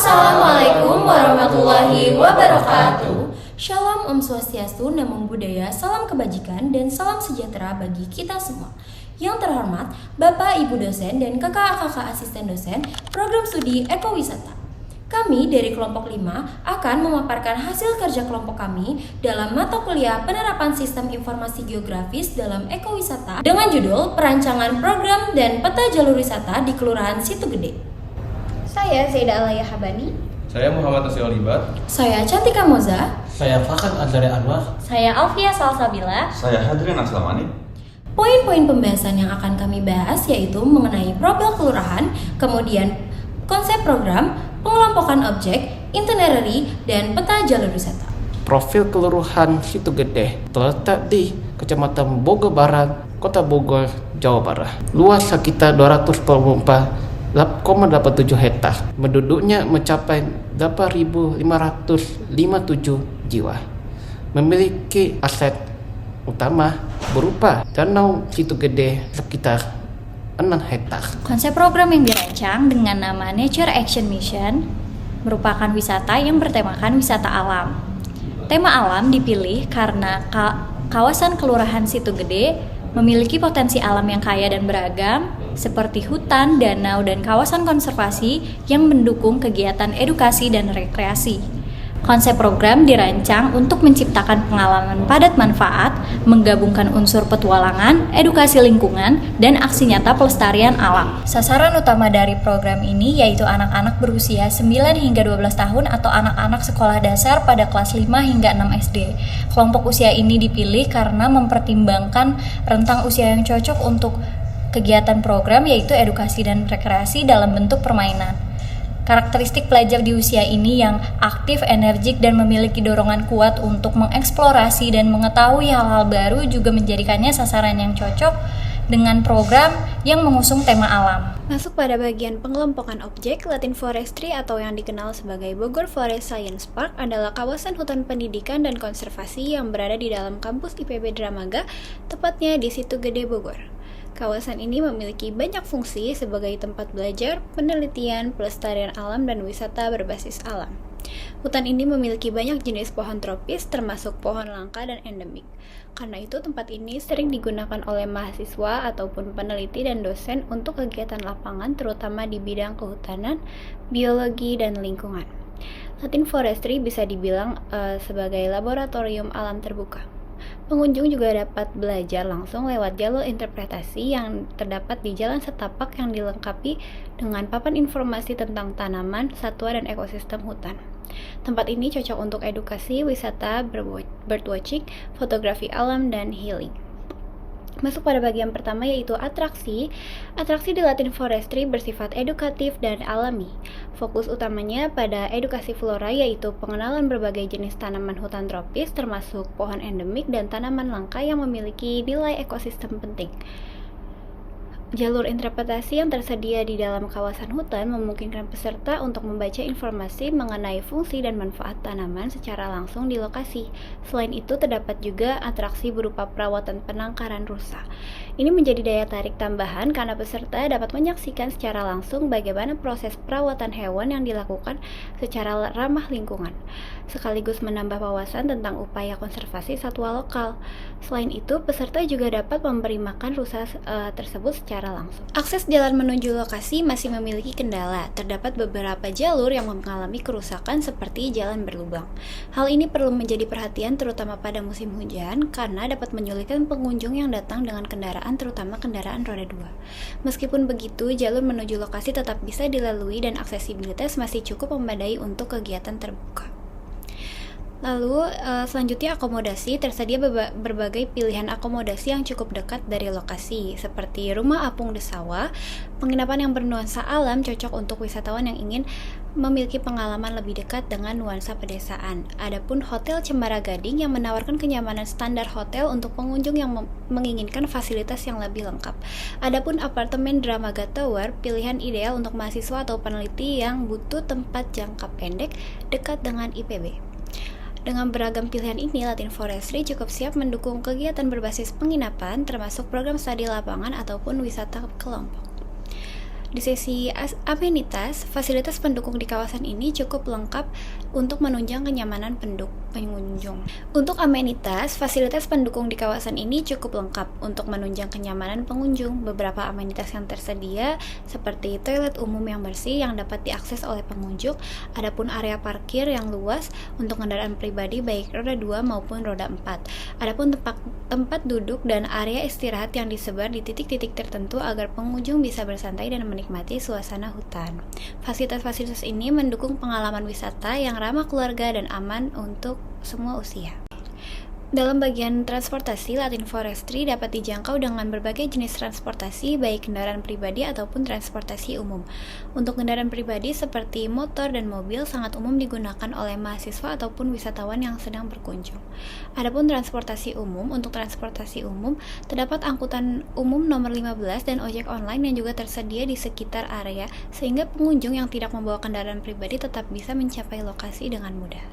Assalamualaikum warahmatullahi wabarakatuh. Shalom Om Swastiastu, Namo Buddhaya, salam kebajikan dan salam sejahtera bagi kita semua. Yang terhormat Bapak Ibu dosen dan kakak-kakak asisten dosen Program Studi Ekowisata. Kami dari kelompok 5 akan memaparkan hasil kerja kelompok kami dalam mata kuliah penerapan sistem informasi geografis dalam ekowisata dengan judul Perancangan Program dan Peta Jalur Wisata di Kelurahan Situgede. Saya Zaidah Alaya Habani. Saya Muhammad Asyol Libat. Saya Cantika Moza. Saya Fakan Azari Anwar. Saya Alfia Salsabila. Saya Hadrin Aslamani. Poin-poin pembahasan yang akan kami bahas yaitu mengenai profil kelurahan, kemudian konsep program, pengelompokan objek, itinerary, dan peta jalur wisata. Profil Kelurahan Situgede terletak di Kecamatan Bogor Barat, Kota Bogor, Jawa Barat. Luas sekitar 244,87 hektar. Penduduknya mencapai 8.557 jiwa. Memiliki aset utama berupa Danau Situgede sekitar 6 hektar. Konsep program yang dirancang dengan nama Nature Action Mission merupakan wisata yang bertemakan wisata alam. Tema alam dipilih karena kawasan Kelurahan Situgede memiliki potensi alam yang kaya dan beragam, seperti hutan, danau, dan kawasan konservasi yang mendukung kegiatan edukasi dan rekreasi. Konsep program dirancang untuk menciptakan pengalaman padat manfaat, menggabungkan unsur petualangan, edukasi lingkungan, dan aksi nyata pelestarian alam. Sasaran utama dari program ini yaitu anak-anak berusia 9 hingga 12 tahun atau anak-anak sekolah dasar pada kelas 5 hingga 6 SD. Kelompok usia ini dipilih karena mempertimbangkan rentang usia yang cocok untuk kegiatan program yaitu edukasi dan rekreasi dalam bentuk permainan. Karakteristik pelajar di usia ini yang aktif, energik, dan memiliki dorongan kuat untuk mengeksplorasi dan mengetahui hal-hal baru juga menjadikannya sasaran yang cocok dengan program yang mengusung tema alam. Masuk pada bagian pengelompokan objek, Latin Forestry atau yang dikenal sebagai Bogor Forest Science Park adalah kawasan hutan pendidikan dan konservasi yang berada di dalam kampus IPB Dramaga, tepatnya di Situgede, Bogor. Kawasan ini memiliki banyak fungsi sebagai tempat belajar, penelitian, pelestarian alam, dan wisata berbasis alam. Hutan ini memiliki banyak jenis pohon tropis termasuk pohon langka dan endemik. Karena itu tempat ini sering digunakan oleh mahasiswa ataupun peneliti dan dosen untuk kegiatan lapangan terutama di bidang kehutanan, biologi, dan lingkungan. Latin Forestry bisa dibilang sebagai laboratorium alam terbuka. Pengunjung juga dapat belajar langsung lewat jalur interpretasi yang terdapat di jalan setapak yang dilengkapi dengan papan informasi tentang tanaman, satwa, dan ekosistem hutan. Tempat ini cocok untuk edukasi, wisata, birdwatching, fotografi alam, dan healing. Masuk pada bagian pertama yaitu atraksi. Atraksi di Latin Forestry bersifat edukatif dan alami. Fokus utamanya pada edukasi flora yaitu pengenalan berbagai jenis tanaman hutan tropis termasuk pohon endemik dan tanaman langka yang memiliki nilai ekosistem penting. Jalur interpretasi yang tersedia di dalam kawasan hutan memungkinkan peserta untuk membaca informasi mengenai fungsi dan manfaat tanaman secara langsung di lokasi. Selain itu, terdapat juga atraksi berupa perawatan penangkaran rusa. Ini menjadi daya tarik tambahan karena peserta dapat menyaksikan secara langsung bagaimana proses perawatan hewan yang dilakukan secara ramah lingkungan, sekaligus menambah wawasan tentang upaya konservasi satwa lokal. Selain itu, peserta juga dapat memberi makan rusa tersebut secara langsung. Akses jalan menuju lokasi masih memiliki kendala. Terdapat beberapa jalur yang mengalami kerusakan seperti jalan berlubang. Hal ini perlu menjadi perhatian terutama pada musim hujan karena dapat menyulitkan pengunjung yang datang dengan kendaraan terutama kendaraan roda 2. Meskipun begitu, jalur menuju lokasi tetap bisa dilalui dan aksesibilitas masih cukup memadai untuk kegiatan terbuka. Lalu selanjutnya akomodasi. Tersedia berbagai pilihan akomodasi yang cukup dekat dari lokasi seperti rumah apung Desawa, penginapan yang bernuansa alam cocok untuk wisatawan yang ingin memiliki pengalaman lebih dekat dengan nuansa pedesaan. Adapun Hotel Cemara Gading yang menawarkan kenyamanan standar hotel untuk pengunjung yang menginginkan fasilitas yang lebih lengkap. Adapun apartemen Dramaga Tower, pilihan ideal untuk mahasiswa atau peneliti yang butuh tempat jangka pendek dekat dengan IPB. Dengan beragam pilihan ini, Latin Forestry cukup siap mendukung kegiatan berbasis penginapan, termasuk program studi lapangan ataupun wisata kelompok. Di sesi amenitas, fasilitas pendukung di kawasan ini cukup lengkap untuk menunjang kenyamanan pengunjung. Untuk amenitas, fasilitas pendukung di kawasan ini cukup lengkap untuk menunjang kenyamanan pengunjung. Beberapa amenitas yang tersedia seperti toilet umum yang bersih yang dapat diakses oleh pengunjung, adapun area parkir yang luas untuk kendaraan pribadi baik roda 2 maupun roda 4. Adapun tempat duduk dan area istirahat yang disebar di titik-titik tertentu agar pengunjung bisa bersantai dan menikmati suasana hutan. Fasilitas-fasilitas ini mendukung pengalaman wisata yang ramah keluarga dan aman untuk semua usia. Dalam bagian transportasi, Latin Forestry dapat dijangkau dengan berbagai jenis transportasi, baik kendaraan pribadi ataupun transportasi umum. Untuk kendaraan pribadi seperti motor dan mobil sangat umum digunakan oleh mahasiswa ataupun wisatawan yang sedang berkunjung. Adapun untuk transportasi umum, terdapat angkutan umum nomor 15 dan ojek online yang juga tersedia di sekitar area, sehingga pengunjung yang tidak membawa kendaraan pribadi tetap bisa mencapai lokasi dengan mudah.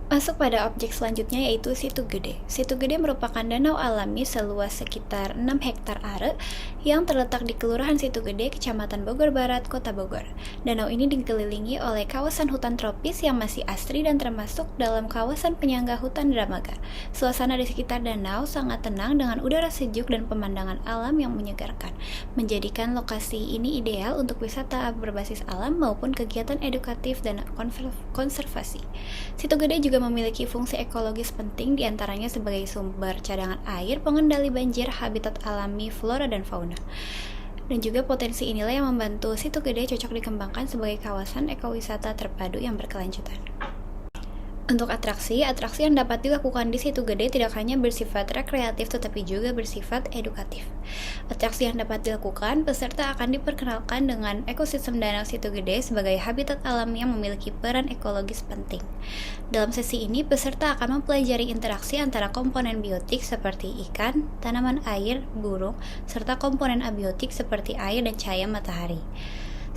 Masuk pada objek selanjutnya yaitu Situ Gede. Situ Gede merupakan danau alami seluas sekitar 6 hektar are yang terletak di Kelurahan Situ Gede, Kecamatan Bogor Barat, Kota Bogor. Danau ini dikelilingi oleh kawasan hutan tropis yang masih asri dan termasuk dalam kawasan penyangga hutan Dramaga. Suasana di sekitar danau sangat tenang dengan udara sejuk dan pemandangan alam yang menyegarkan, menjadikan lokasi ini ideal untuk wisata berbasis alam maupun kegiatan edukatif dan konservasi. Situ Gede juga memiliki fungsi ekologis penting diantaranya sebagai sumber cadangan air, pengendali banjir, habitat alami flora dan fauna. Dan juga potensi inilah yang membantu Situ Gede cocok dikembangkan sebagai kawasan ekowisata terpadu yang berkelanjutan. Untuk atraksi yang dapat dilakukan di Situ Gede tidak hanya bersifat rekreatif tetapi juga bersifat edukatif. Atraksi yang dapat dilakukan, peserta akan diperkenalkan dengan ekosistem Danau Situ Gede sebagai habitat alam yang memiliki peran ekologis penting. Dalam sesi ini, peserta akan mempelajari interaksi antara komponen biotik seperti ikan, tanaman air, burung, serta komponen abiotik seperti air dan cahaya matahari.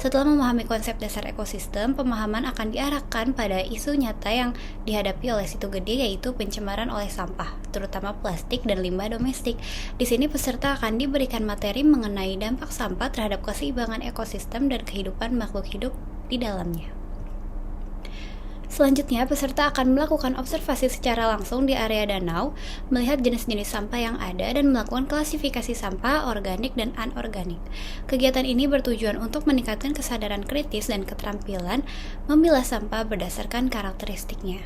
Setelah memahami konsep dasar ekosistem, pemahaman akan diarahkan pada isu nyata yang dihadapi oleh Situ Gede, yaitu pencemaran oleh sampah, terutama plastik dan limbah domestik. Di sini peserta akan diberikan materi mengenai dampak sampah terhadap keseimbangan ekosistem dan kehidupan makhluk hidup di dalamnya. Selanjutnya, peserta akan melakukan observasi secara langsung di area danau, melihat jenis-jenis sampah yang ada dan melakukan klasifikasi sampah organik dan anorganik. Kegiatan ini bertujuan untuk meningkatkan kesadaran kritis dan keterampilan memilah sampah berdasarkan karakteristiknya.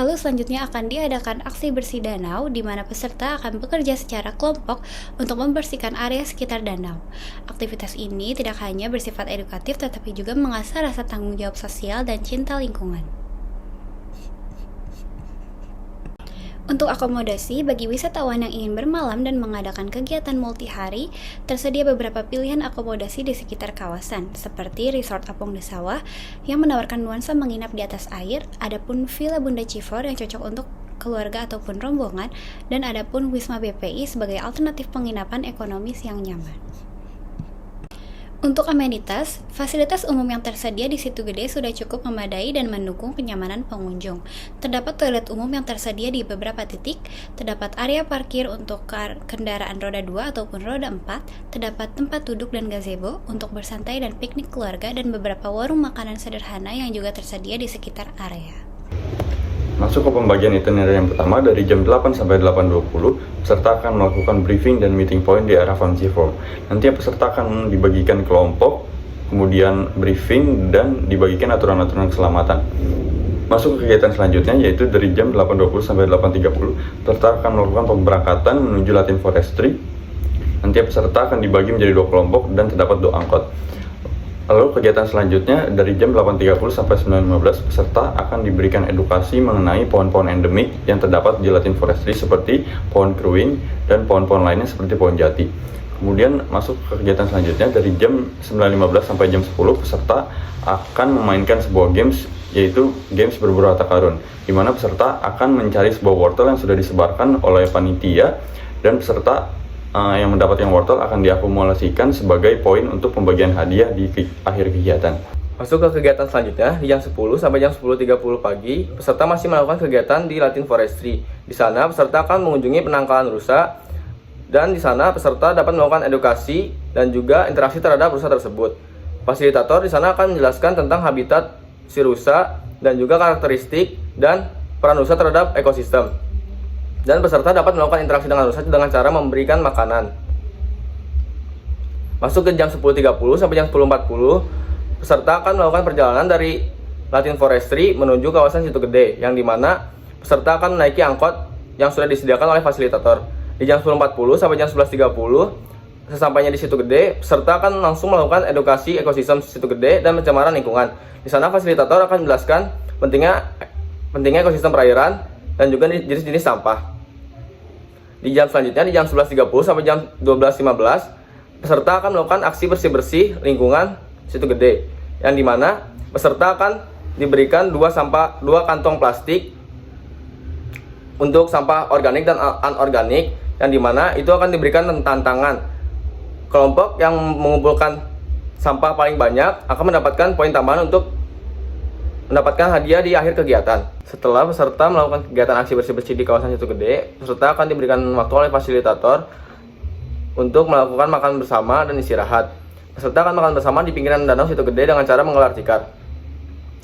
Lalu selanjutnya akan diadakan aksi bersih danau, di mana peserta akan bekerja secara kelompok untuk membersihkan area sekitar danau. Aktivitas ini tidak hanya bersifat edukatif, tetapi juga mengasah rasa tanggung jawab sosial dan cinta lingkungan. Untuk akomodasi, bagi wisatawan yang ingin bermalam dan mengadakan kegiatan multi hari, tersedia beberapa pilihan akomodasi di sekitar kawasan, seperti Resort Apung de Sawah yang menawarkan nuansa menginap di atas air, adapun Villa Bunda Cifor yang cocok untuk keluarga ataupun rombongan, dan adapun Wisma BPI sebagai alternatif penginapan ekonomis yang nyaman. Untuk amenitas, fasilitas umum yang tersedia di Situ Gede sudah cukup memadai dan mendukung kenyamanan pengunjung. Terdapat toilet umum yang tersedia di beberapa titik, terdapat area parkir untuk kendaraan roda 2 ataupun roda 4, terdapat tempat duduk dan gazebo untuk bersantai dan piknik keluarga, dan beberapa warung makanan sederhana yang juga tersedia di sekitar area. Masuk ke pembagian itinerary yang pertama dari jam 8 sampai 8.20, peserta akan melakukan briefing dan meeting point di area Farm Cifor. Nanti peserta akan dibagikan kelompok, kemudian briefing dan dibagikan aturan-aturan keselamatan. Masuk ke kegiatan selanjutnya yaitu dari jam 8.20 sampai 8.30, peserta akan melakukan pemberangkatan menuju Latin Forestry. Nanti peserta akan dibagi menjadi 2 kelompok dan terdapat 2 angkot. Lalu kegiatan selanjutnya dari jam 8.30 sampai 9.15 peserta akan diberikan edukasi mengenai pohon-pohon endemik yang terdapat di Latin Forestry seperti pohon keruing dan pohon-pohon lainnya seperti pohon jati. Kemudian masuk ke kegiatan selanjutnya dari jam 9.15 sampai jam 10 peserta akan memainkan sebuah games, yaitu games berburu harta karun, di mana peserta akan mencari sebuah wortel yang sudah disebarkan oleh panitia dan peserta yang mendapatkan wortel akan diakumulasikan sebagai poin untuk pembagian hadiah di akhir kegiatan. Masuk ke kegiatan selanjutnya, di jam 10 sampai jam 10.30 pagi, peserta masih melakukan kegiatan di Latin Forestry. Di sana, peserta akan mengunjungi penangkalan rusa, dan di sana peserta dapat melakukan edukasi dan juga interaksi terhadap rusa tersebut. Fasilitator di sana akan menjelaskan tentang habitat si rusa dan juga karakteristik dan peran rusa terhadap ekosistem. Dan peserta dapat melakukan interaksi dengan rusa dengan cara memberikan makanan. Masuk ke jam 10.30 sampai jam 10.40, peserta akan melakukan perjalanan dari Latin Forestry menuju kawasan Situ Gede, yang dimana peserta akan menaiki angkot yang sudah disediakan oleh fasilitator. Di jam 10.40 sampai jam 11.30, sesampainya di Situ Gede, peserta akan langsung melakukan edukasi ekosistem Situ Gede dan pencemaran lingkungan. Di sana fasilitator akan menjelaskan pentingnya ekosistem perairan dan juga jenis-jenis sampah. Di jam selanjutnya, di jam 11.30 sampai jam 12.15, peserta akan melakukan aksi bersih-bersih lingkungan Situ Gede, yang dimana peserta akan diberikan dua kantong plastik untuk sampah organik dan anorganik, yang dimana itu akan diberikan tantangan. Kelompok yang mengumpulkan sampah paling banyak akan mendapatkan poin tambahan untuk mendapatkan hadiah di akhir kegiatan. Setelah peserta melakukan kegiatan aksi bersih-bersih di kawasan Situ Gede, peserta akan diberikan waktu oleh fasilitator untuk melakukan makan bersama dan istirahat. Peserta akan makan bersama di pinggiran danau Situ Gede dengan cara menggelar tikar.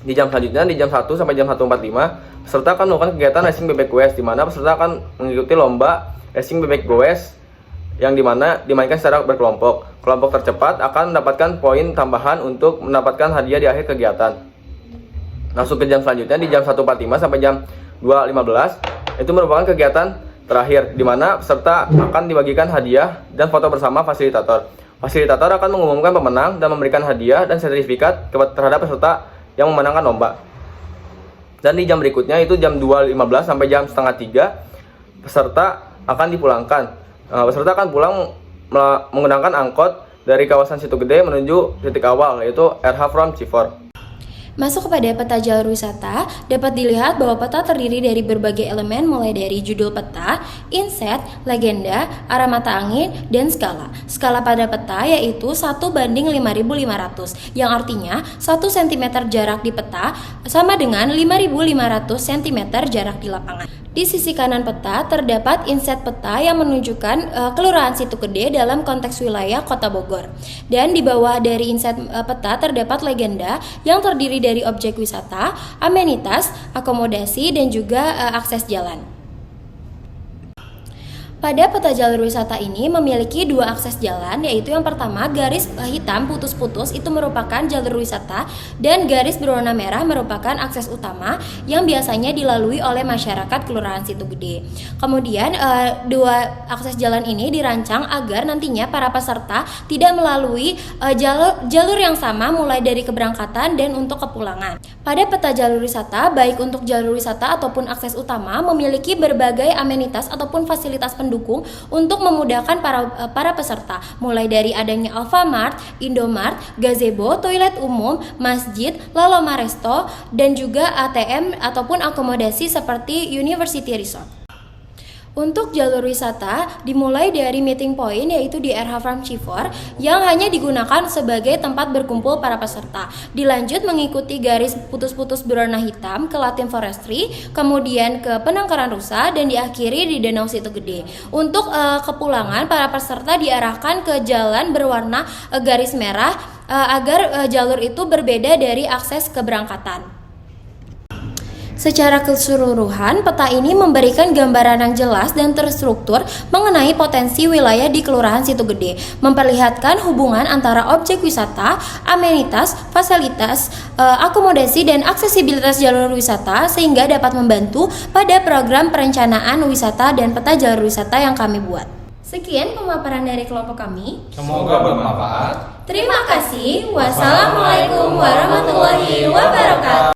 Di jam selanjutnya, di jam 1 sampai jam 1.45, peserta akan melakukan kegiatan racing bebek goes, di mana peserta akan mengikuti lomba racing bebek goes yang dimana dimainkan secara berkelompok. Kelompok tercepat akan mendapatkan poin tambahan untuk mendapatkan hadiah di akhir kegiatan. Masuk ke jam selanjutnya, di jam 1.45 sampai jam 2.15, itu merupakan kegiatan terakhir, di mana peserta akan dibagikan hadiah dan foto bersama fasilitator. Fasilitator akan mengumumkan pemenang dan memberikan hadiah dan sertifikat terhadap peserta yang memenangkan lomba. Dan di jam berikutnya, itu jam 2.15 sampai jam setengah 3, peserta akan dipulangkan. Peserta akan pulang menggunakan angkot dari kawasan Situ Gede menuju titik awal, yaitu RH from Cifor. Masuk kepada peta jalur wisata, dapat dilihat bahwa peta terdiri dari berbagai elemen mulai dari judul peta, inset, legenda, arah mata angin, dan skala. Skala pada peta yaitu 1:5.500, yang artinya 1 cm jarak di peta sama dengan 5.500 cm jarak di lapangan. Di sisi kanan peta terdapat inset peta yang menunjukkan Kelurahan Situ Gede dalam konteks wilayah Kota Bogor. Dan di bawah dari inset peta terdapat legenda yang terdiri dari objek wisata, amenitas, akomodasi, dan juga akses jalan. Pada peta jalur wisata ini memiliki dua akses jalan, yaitu yang pertama garis hitam putus-putus itu merupakan jalur wisata, dan garis berwarna merah merupakan akses utama yang biasanya dilalui oleh masyarakat Kelurahan Situ Gede. Kemudian dua akses jalan ini dirancang agar nantinya para peserta tidak melalui jalur yang sama mulai dari keberangkatan dan untuk kepulangan. Pada peta jalur wisata, baik untuk jalur wisata ataupun akses utama memiliki berbagai amenitas ataupun fasilitas pendukung untuk memudahkan para peserta, mulai dari adanya Alfamart, Indomart, gazebo, toilet umum, masjid, laloma resto, dan juga ATM ataupun akomodasi seperti University Resort. Untuk jalur wisata dimulai dari meeting point, yaitu di RH from Cifor yang hanya digunakan sebagai tempat berkumpul para peserta. Dilanjut mengikuti garis putus-putus berwarna hitam ke Latin Forestry, kemudian ke Penangkaran Rusa, dan diakhiri di Danau Situ Gede. Untuk kepulangan para peserta diarahkan ke jalan berwarna garis merah agar jalur itu berbeda dari akses keberangkatan. Secara keseluruhan, peta ini memberikan gambaran yang jelas dan terstruktur mengenai potensi wilayah di Kelurahan Situ Gede, memperlihatkan hubungan antara objek wisata, amenitas, fasilitas, akomodasi, dan aksesibilitas jalur wisata sehingga dapat membantu pada program perencanaan wisata dan peta jalur wisata yang kami buat. Sekian pemaparan dari kelompok kami. Semoga bermanfaat. Terima kasih. Wassalamualaikum warahmatullahi wabarakatuh.